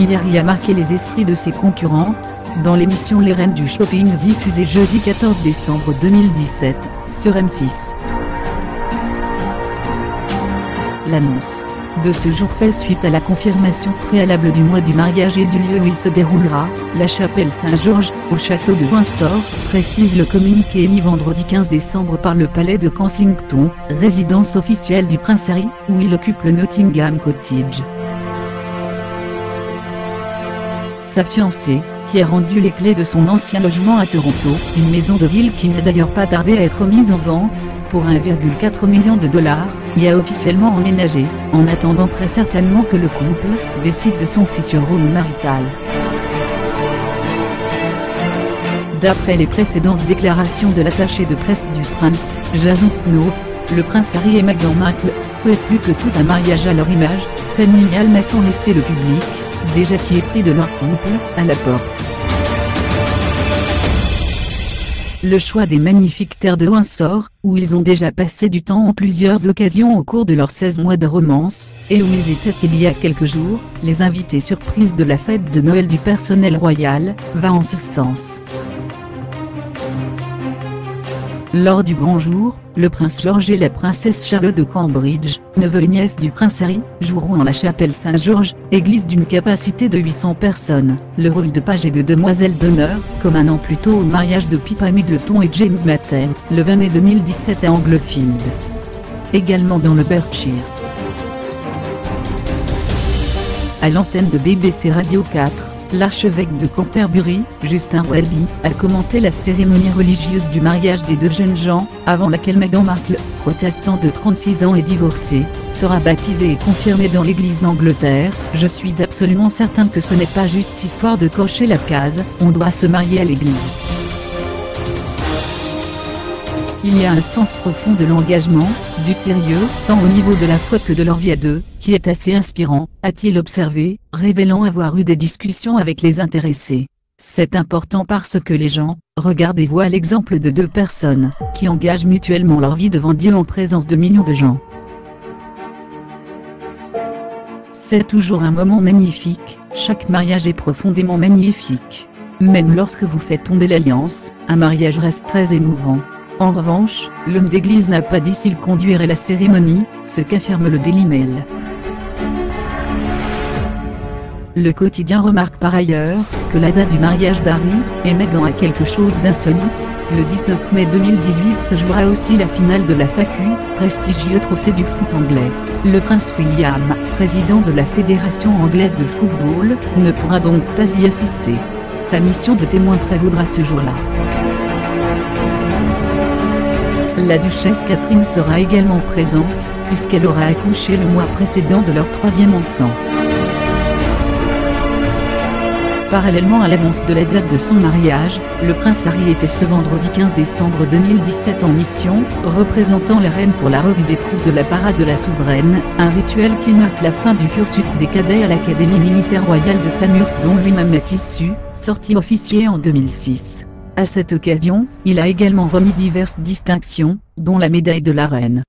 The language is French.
familière y a marqué les esprits de ses concurrentes, dans l'émission Les Reines du Shopping diffusée jeudi 14 décembre 2017, sur M6. L'annonce de ce jour fait suite à la confirmation préalable du mois du mariage et du lieu où il se déroulera, la chapelle Saint-Georges, au château de Windsor, précise le communiqué émis vendredi 15 décembre par le palais de Kensington, résidence officielle du prince Harry, où il occupe le Nottingham Cottage. Sa fiancée, qui a rendu les clés de son ancien logement à Toronto, une maison de ville qui n'a d'ailleurs pas tardé à être mise en vente, pour 1,4 million de dollars, y a officiellement emménagé, en attendant très certainement que le couple décide de son futur rôle marital. D'après les précédentes déclarations de l'attaché de presse du prince, Jason Knopf, le prince Harry et Meghan Markle souhaitent plus que tout un mariage à leur image familiale mais sans laisser le public, déjà si épris de leur couple, à la porte. Le choix des magnifiques terres de Windsor, où ils ont déjà passé du temps en plusieurs occasions au cours de leurs 16 mois de romance, et où ils étaient il y a quelques jours, les invités surprises de la fête de Noël du personnel royal, va en ce sens. Lors du grand jour, le prince George et la princesse Charlotte de Cambridge, neveu et nièce du prince Harry, joueront en la chapelle Saint-Georges, église d'une capacité de 800 personnes, le rôle de page et de demoiselle d'honneur, comme un an plus tôt au mariage de Pippa Middleton et James Mattern, le 20 mai 2017 à Anglefield. Également dans le Berkshire. À l'antenne de BBC Radio 4, l'archevêque de Canterbury, Justin Welby, a commenté la cérémonie religieuse du mariage des deux jeunes gens, avant laquelle Meghan Markle, protestant de 36 ans et divorcée, sera baptisée et confirmée dans l'église d'Angleterre. Je suis absolument certain que ce n'est pas juste histoire de cocher la case, on doit se marier à l'église. Il y a un sens profond de l'engagement, du sérieux, tant au niveau de la foi que de leur vie à deux, qui est assez inspirant, a-t-il observé, révélant avoir eu des discussions avec les intéressés. C'est important parce que les gens regardent et voient l'exemple de deux personnes, qui engagent mutuellement leur vie devant Dieu en présence de millions de gens. C'est toujours un moment magnifique, chaque mariage est profondément magnifique. Même lorsque vous faites tomber l'alliance, un mariage reste très émouvant. En revanche, l'homme d'église n'a pas dit s'il conduirait la cérémonie, ce qu'affirme le Daily Mail. Le quotidien remarque par ailleurs que la date du mariage d'Harry et Meghan a quelque chose d'insolite. Le 19 mai 2018 se jouera aussi la finale de la FAQ, prestigieux trophée du foot anglais. Le prince William, président de la Fédération anglaise de football, ne pourra donc pas y assister. Sa mission de témoin prévaudra ce jour-là. La duchesse Catherine sera également présente, puisqu'elle aura accouché le mois précédent de leur troisième enfant. Parallèlement à l'annonce de la date de son mariage, le prince Harry était ce vendredi 15 décembre 2017 en mission, représentant la reine pour la revue des troupes de la parade de la souveraine, un rituel qui marque la fin du cursus des cadets à l'Académie militaire royale de Sandhurst dont lui-même est issu, sorti officier en 2006. À cette occasion, il a également remis diverses distinctions, dont la médaille de la reine.